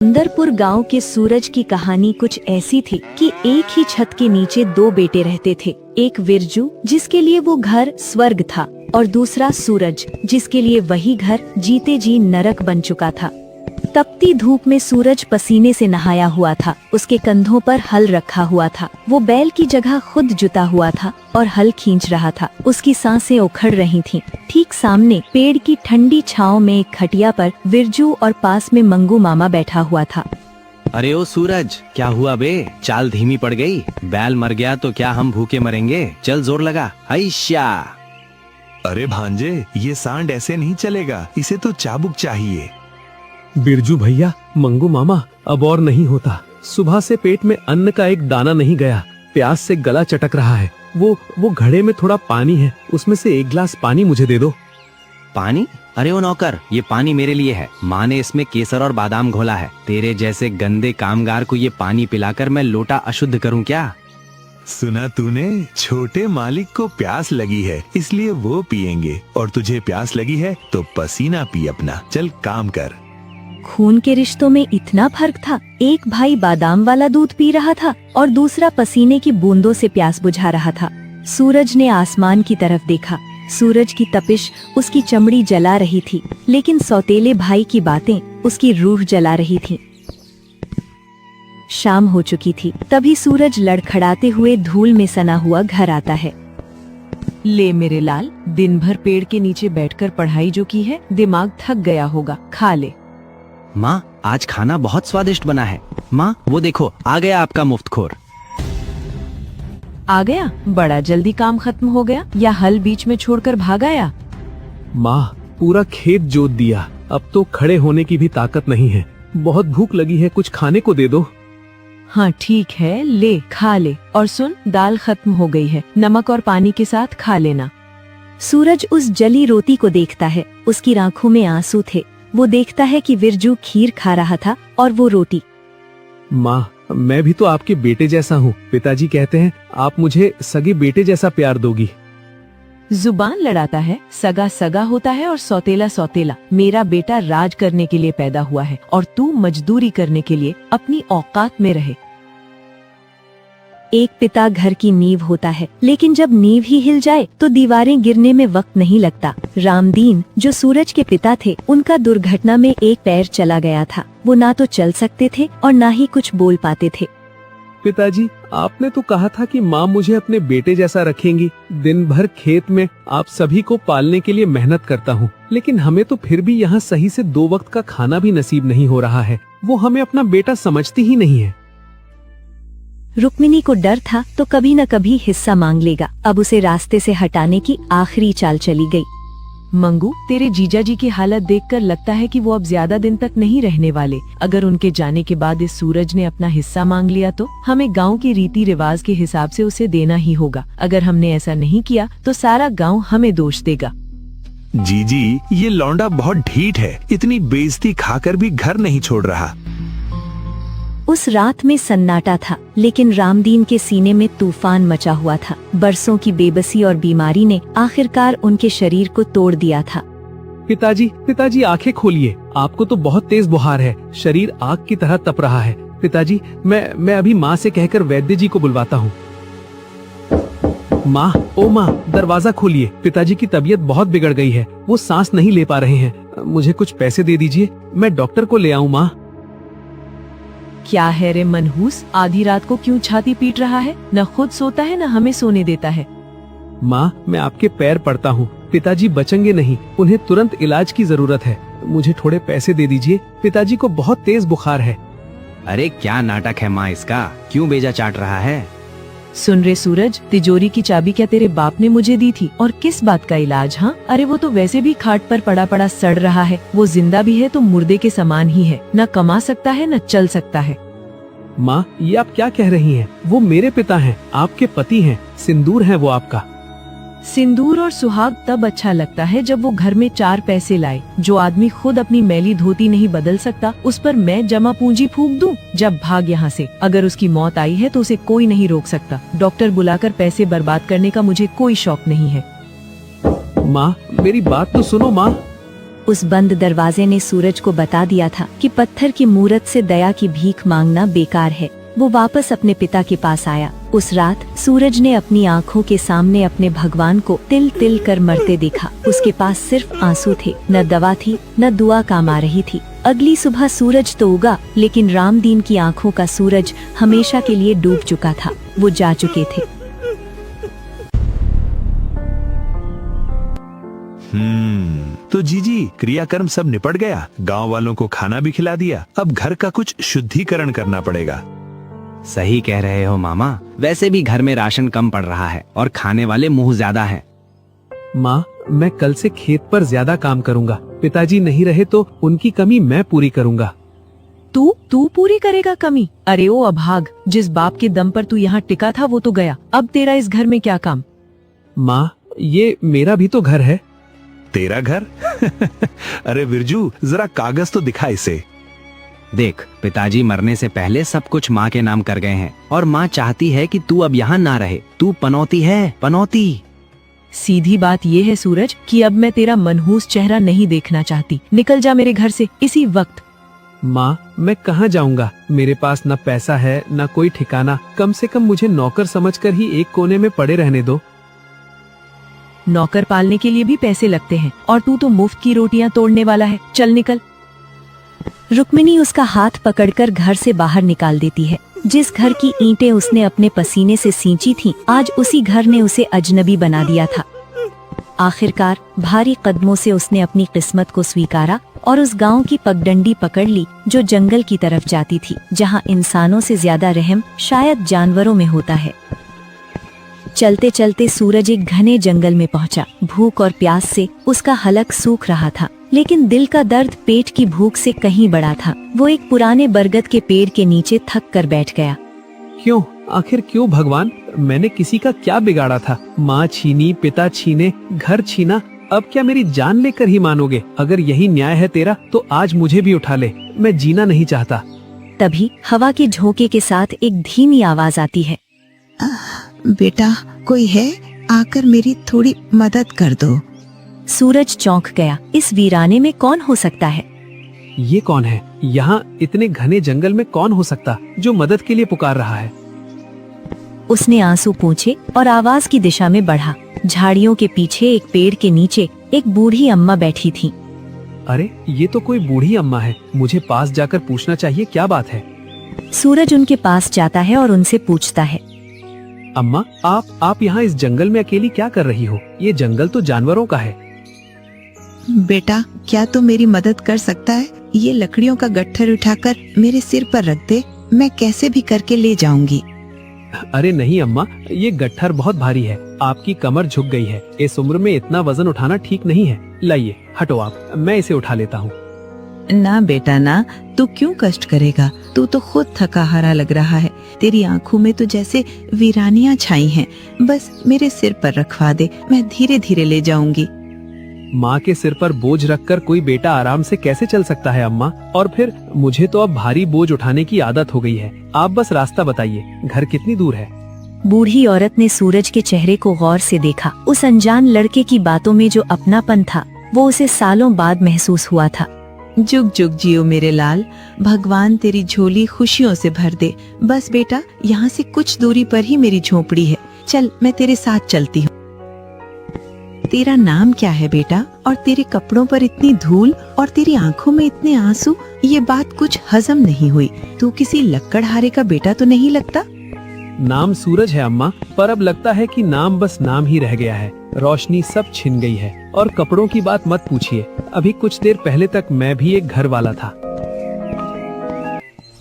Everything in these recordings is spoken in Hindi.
सुंदरपुर गांव के सूरज की कहानी कुछ ऐसी थी कि एक ही छत के नीचे दो बेटे रहते थे। एक विरजू जिसके लिए वो घर स्वर्ग था और दूसरा सूरज जिसके लिए वही घर जीते जी नरक बन चुका था। तपती धूप में सूरज पसीने से नहाया हुआ था। उसके कंधों पर हल रखा हुआ था। वो बैल की जगह खुद जुता हुआ था और हल खींच रहा था। उसकी सांसें उखड़ रही थीं। ठीक सामने पेड़ की ठंडी छांव में एक खटिया पर विरजू और पास में मंगू मामा बैठा हुआ था। अरे ओ सूरज, क्या हुआ बे? चाल धीमी पड़ गई। बैल मर गया तो क्या हम भूखे मरेंगे? चल जोर लगा। हैशा। अरे भांजे, ये सांड ऐसे नहीं चलेगा, इसे तो चाबुक चाहिए। बिरजू भैया, मंगू मामा, अब और नहीं होता। सुबह से पेट में अन्न का एक दाना नहीं गया। प्यास से गला चटक रहा है। वो घड़े में थोड़ा पानी है, उसमें से एक गिलास पानी मुझे दे दो। पानी? अरे ओ नौकर, ये पानी मेरे लिए है। माँ ने इसमें केसर और बादाम घोला है। तेरे जैसे गंदे कामगार को ये पानी पिलाकर मैं लोटा अशुद्ध करूँ क्या? सुना तूने? छोटे मालिक को प्यास लगी है इसलिए वो पिएंगे, और तुझे प्यास लगी है तो पसीना पी अपना। चल काम कर। खून के रिश्तों में इतना फर्क था। एक भाई बादाम वाला दूध पी रहा था और दूसरा पसीने की बूंदों से प्यास बुझा रहा था। सूरज ने आसमान की तरफ देखा। सूरज की तपिश उसकी चमड़ी जला रही थी, लेकिन सौतेले भाई की बातें उसकी रूह जला रही थीं। शाम हो चुकी थी। तभी सूरज लड़खड़ाते हुए धूल में सना हुआ घर आता है। ले मेरे लाल, दिन भर पेड़ के नीचे बैठकर पढ़ाई जो की है, दिमाग थक गया होगा, खा ले। माँ, आज खाना बहुत स्वादिष्ट बना है। माँ, वो देखो, आ गया आपका मुफ्तखोर। आ गया? बड़ा जल्दी काम खत्म हो गया, या हल बीच में छोड़कर भाग आया? माँ, पूरा खेत जोत दिया, अब तो खड़े होने की भी ताकत नहीं है। बहुत भूख लगी है, कुछ खाने को दे दो। हाँ ठीक है, ले खा ले। और सुन, दाल खत्म हो गई है, नमक और पानी के साथ खा लेना। सूरज उस जली रोटी को देखता है। उसकी आंखों में आंसू थे। वो देखता है कि विरजू खीर खा रहा था और वो रोटी। माँ, मैं भी तो आपके बेटे जैसा हूँ। पिताजी कहते हैं आप मुझे सगे बेटे जैसा प्यार दोगी। जुबान लड़ाता है। सगा सगा होता है और सौतेला सौतेला। मेरा बेटा राज करने के लिए पैदा हुआ है और तू मजदूरी करने के लिए। अपनी औकात में रहे। एक पिता घर की नींव होता है, लेकिन जब नींव ही हिल जाए तो दीवारें गिरने में वक्त नहीं लगता। रामदीन, जो सूरज के पिता थे, उनका दुर्घटना में एक पैर चला गया था। वो ना तो चल सकते थे और ना ही कुछ बोल पाते थे। पिताजी, आपने तो कहा था कि माँ मुझे अपने बेटे जैसा रखेंगी। दिन भर खेत में आप सभी को पालने के लिए मेहनत करता हूँ, लेकिन हमें तो फिर भी यहाँ सही से 2 वक्त का खाना भी नसीब नहीं हो रहा है। वो हमें अपना बेटा समझती ही नहीं है। रुक्मिणी को डर था तो कभी न कभी हिस्सा मांग लेगा। अब उसे रास्ते से हटाने की आखिरी चाल चली गई। मंगू, तेरे जीजा जी की हालत देखकर लगता है कि वो अब ज्यादा दिन तक नहीं रहने वाले। अगर उनके जाने के बाद इस सूरज ने अपना हिस्सा मांग लिया तो हमें गांव के रीति रिवाज के हिसाब से उसे देना ही होगा। अगर हमने ऐसा नहीं किया तो सारा गांव हमें दोष देगा। जीजी, ये लौंडा बहुत ढीठ है। इतनी बेइज्जती खाकर भी घर नहीं छोड़ रहा। उस रात में सन्नाटा था, लेकिन रामदीन के सीने में तूफान मचा हुआ था। बरसों की बेबसी और बीमारी ने आखिरकार उनके शरीर को तोड़ दिया था। पिताजी आंखें खोलिए। आपको तो बहुत तेज बुखार है, शरीर आग की तरह तप रहा है। पिताजी, मैं अभी माँ से कहकर वैद्य जी को बुलवाता हूँ। माँ, ओ माँ, दरवाजा खोलिए। पिताजी की तबीयत बहुत बिगड़ गई है, वो सांस नहीं ले पा रहे हैं। मुझे कुछ पैसे दे दीजिए, मैं डॉक्टर को ले आऊँ। माँ, क्या है रे मनहूस, आधी रात को क्यों छाती पीट रहा है? न खुद सोता है न हमें सोने देता है। माँ, मैं आपके पैर पड़ता हूँ। पिताजी बचेंगे नहीं, उन्हें तुरंत इलाज की जरूरत है। मुझे थोड़े पैसे दे दीजिए, पिताजी को बहुत तेज बुखार है। अरे क्या नाटक है माँ इसका, क्यों बेजा चाट रहा है? सुन रे सूरज, तिजोरी की चाबी क्या तेरे बाप ने मुझे दी थी? और किस बात का इलाज? हाँ, अरे वो तो वैसे भी खाट पर पड़ा पड़ा सड़ रहा है। वो जिंदा भी है तो मुर्दे के समान ही है, न कमा सकता है न चल सकता है। माँ, ये आप क्या कह रही हैं? वो मेरे पिता हैं, आपके पति हैं, सिंदूर है वो आपका। सिंदूर और सुहाग तब अच्छा लगता है जब वो घर में 4 पैसे लाए। जो आदमी खुद अपनी मैली धोती नहीं बदल सकता, उस पर मैं जमा पूंजी फूंक दूं? जब भाग यहाँ से। अगर उसकी मौत आई है तो उसे कोई नहीं रोक सकता। डॉक्टर बुलाकर पैसे बर्बाद करने का मुझे कोई शौक नहीं है। माँ, मेरी बात तो सुनो। माँ, उस बंद दरवाजे ने सूरज को बता दिया था कि पत्थर की मूरत से दया की भीख मांगना बेकार है। वो वापस अपने पिता के पास आया। उस रात सूरज ने अपनी आँखों के सामने अपने भगवान को तिल तिल कर मरते देखा। उसके पास सिर्फ आंसू थे, न दवा थी, न दुआ काम आ रही थी। अगली सुबह सूरज तो उगा, लेकिन रामदीन की आँखों का सूरज हमेशा के लिए डूब चुका था। वो जा चुके थे। तो जीजी, क्रियाकर्म सब निपट गया। गांव वालों को खाना भी खिला दिया। अब घर का कुछ शुद्धिकरण करना पड़ेगा। सही कह रहे हो मामा। वैसे भी घर में राशन कम पड़ रहा है और खाने वाले मुंह ज्यादा हैं। माँ, मैं कल से खेत पर ज्यादा काम करूँगा। पिताजी नहीं रहे तो उनकी कमी मैं पूरी करूँगा। तू पूरी करेगा कमी? अरे ओ अभाग, जिस बाप के दम पर तू यहाँ टिका था वो तो गया। अब तेरा इस घर में क्या काम? माँ, ये मेरा भी तो घर है। तेरा घर? अरे विरजू, जरा कागज तो दिखा इसे। देख, पिताजी मरने से पहले सब कुछ माँ के नाम कर गए हैं और माँ चाहती है कि तू अब यहाँ ना रहे। तू पनौती है, पनौती। सीधी बात ये है सूरज कि अब मैं तेरा मनहूस चेहरा नहीं देखना चाहती। निकल जा मेरे घर से इसी वक्त। माँ, मैं कहाँ जाऊँगा? मेरे पास न पैसा है न कोई ठिकाना। कम से कम मुझे नौकर समझकर ही एक कोने में पड़े रहने दो। नौकर पालने के लिए भी पैसे लगते हैं और तू तो मुफ्त की रोटियां तोड़ने वाला है। चल निकल। रुक्मिणी उसका हाथ पकड़कर घर से बाहर निकाल देती है। जिस घर की ईंटें उसने अपने पसीने से सींची थीं, आज उसी घर ने उसे अजनबी बना दिया था। आखिरकार भारी कदमों से उसने अपनी किस्मत को स्वीकारा और उस गांव की पगडंडी पकड़ ली जो जंगल की तरफ जाती थी, जहां इंसानों से ज्यादा रहम शायद जानवरों में होता है। चलते चलते सूरज एक घने जंगल में पहुंचा। भूख और प्यास से उसका हलक सूख रहा था, लेकिन दिल का दर्द पेट की भूख से कहीं बड़ा था। वो एक पुराने बरगद के पेड़ के नीचे थक कर बैठ गया। क्यों? आखिर क्यों भगवान? मैंने किसी का क्या बिगाड़ा था? माँ छीनी, पिता छीने, घर छीना, अब क्या मेरी जान लेकर ही मानोगे? अगर यही न्याय है तेरा तो आज मुझे भी उठा ले। मैं जीना नहीं चाहता। तभी हवा के झोंके के साथ एक धीमी आवाज आती है। बेटा, कोई है? आकर मेरी थोड़ी मदद कर दो। सूरज चौंक गया। इस वीराने में कौन हो सकता है? ये कौन है? यहाँ इतने घने जंगल में कौन हो सकता जो मदद के लिए पुकार रहा है? उसने आंसू पोंछे और आवाज की दिशा में बढ़ा। झाड़ियों के पीछे एक पेड़ के नीचे एक बूढ़ी अम्मा बैठी थी। अरे, ये तो कोई बूढ़ी अम्मा है। मुझे पास जाकर पूछना चाहिए, क्या बात है? सूरज उनके पास जाता है और उनसे पूछता है, अम्मा, आप यहाँ इस जंगल में अकेली क्या कर रही हो? ये जंगल तो जानवरों का है। बेटा, क्या तू मेरी मदद कर सकता है? ये लकड़ियों का गट्ठर उठाकर मेरे सिर पर रख दे, मैं कैसे भी करके ले जाऊंगी। अरे नहीं अम्मा, ये गट्ठर बहुत भारी है। आपकी कमर झुक गई है। इस उम्र में इतना वजन उठाना ठीक नहीं है। लाइए, हटो आप, मैं इसे उठा लेता हूँ। ना बेटा ना, तू क्यों कष्ट करेगा? तू तो खुद थका हारा लग रहा है। तेरी आंखों में तो जैसे वीरानियां छाई हैं। बस मेरे सिर पर रखवा दे, मैं धीरे धीरे ले जाऊंगी। माँ के सिर पर बोझ रखकर कोई बेटा आराम से कैसे चल सकता है अम्मा? और फिर मुझे तो अब भारी बोझ उठाने की आदत हो गई है। आप बस रास्ता बताइए, घर कितनी दूर है? बूढ़ी औरत ने सूरज के चेहरे को गौर से देखा। उस अनजान लड़के की बातों में जो अपनापन था, वो उसे सालों बाद महसूस हुआ था। जुग जुग जियो मेरे लाल, भगवान तेरी झोली खुशियों से भर दे। बस बेटा, यहाँ से कुछ दूरी पर ही मेरी झोपड़ी है। चल, मैं तेरे साथ चलती हूँ। तेरा नाम क्या है बेटा? और तेरे कपड़ों पर इतनी धूल और तेरी आंखों में इतने आंसू, ये बात कुछ हजम नहीं हुई। तू किसी लक्कड़हारे का बेटा तो नहीं लगता? नाम सूरज है अम्मा, पर अब लगता है कि नाम बस नाम ही रह गया है। रोशनी सब छिन गई है। और कपड़ों की बात मत पूछिए, अभी कुछ देर पहले तक मैं भी एक घर वाला था।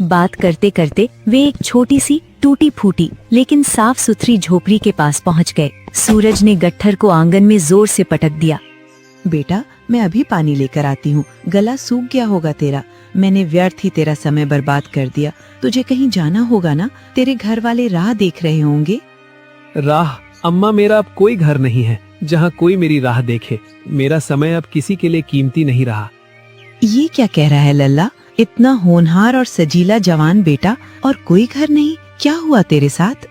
बात करते करते वे एक छोटी सी टूटी फूटी लेकिन साफ सुथरी झोपड़ी के पास पहुंच गए। सूरज ने गट्ठर को आंगन में जोर से पटक दिया। बेटा, मैं अभी पानी लेकर आती हूँ। गला सूख गया होगा तेरा। मैंने व्यर्थ ही तेरा समय बर्बाद कर दिया। तुझे कहीं जाना होगा ना? तेरे घर वाले राह देख रहे होंगे। राह? अम्मा, मेरा अब कोई घर नहीं है जहाँ कोई मेरी राह देखे। मेरा समय अब किसी के लिए कीमती नहीं रहा। ये क्या कह रहा है लल्ला? इतना होनहार और सजीला जवान बेटा और कोई घर नहीं? क्या हुआ तेरे साथ?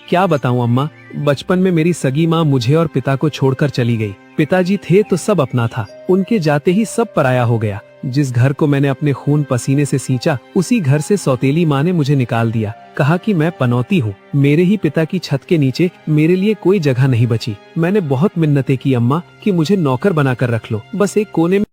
क्या बताऊं अम्मा, बचपन में मेरी सगी माँ मुझे और पिता को छोड़कर चली गई। पिताजी थे तो सब अपना था, उनके जाते ही सब पराया हो गया। जिस घर को मैंने अपने खून पसीने से सींचा, उसी घर से सौतेली माँ ने मुझे निकाल दिया। कहा कि मैं पनौती हूँ, मेरे ही पिता की छत के नीचे मेरे लिए कोई जगह नहीं बची। मैंने बहुत मिन्नतें की अम्मा कि मुझे नौकर बनाकर रख लो, बस एक कोने में